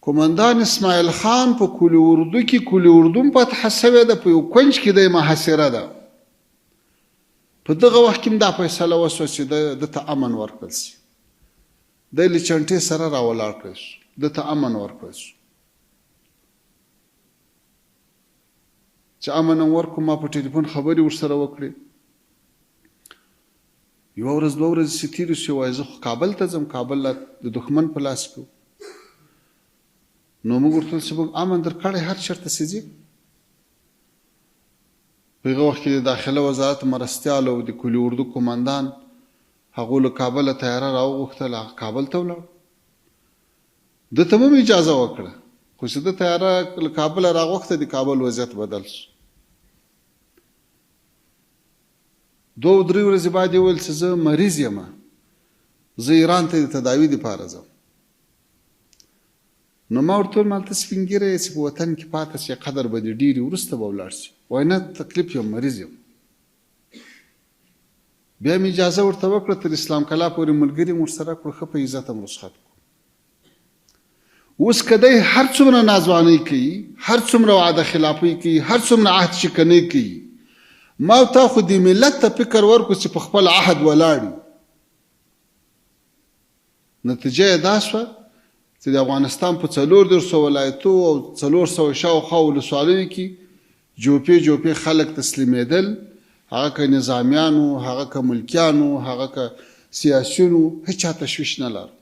قومندان اسماعیل خان په کلی اردو کې کلی اردو فتح شوې ده، په یو کونج کې د محاصره ده. په دغه وخت کې دا فیصله وشوه چې دته امن ورکړل شي. دی له چنټې سره راولاړ کړی شو، دته امن ورکړل شو. چې امن ورکړو ما په ټلیفون خبرې ورسره وکړې. یوه ورځ دوه ورځې چې تېرې شوې وایي زه خو کابل ته ځم، کابل د دښمن په لاس کې. نو موږ ورته وویل چې موږ امن درکړی هر چېرته چې ځي. په هغه وخت کې د داخله وزارت مرستیال او د کلي اردو قومندان هغو له کابله تیاره راوغوښتل، هغه کابل ته ولاړ. ده ته هم اجازه وکړه، خو چې ده تیاره له کابله راغوښته د کابل وضعیت بدل شو. 2-3 ورځې بعد یې وویل چې زه مریض یم، زه ایران ته د تداوي دپاره ځم. نو ما ورته وویل مالته سپین ږیری یې چې په وطن کې پاته شي قدر به دې ډېري وروسته به ولاړ شي. وایي نه تکلیف یم، مریض یم. بیا مې اجازه ورته وکړه، تر اسلام کلا پورې ملګري مو ورسره کړو، ښه په عزت هم رخصت کړو. اوس که دی هر څومره ناځوانۍ کوي، هر څومره وعده خلافۍ کوي، هر څومره عهد شکنۍ کوي، ما او تا خو دې ملت ته فکر ورکړو چې په خپل عهد ولاړ وي. نتیجه یې دا شوه چې د افغانستان په 400 ولایتو او 400 شاوخوا ولسوالیو کې جوپې خلک تسلیمېدل، هغه که نظامیانو، هغه که ملکیانو، هغه که سیاسیونو، هیچ چا تشویش نه لرل.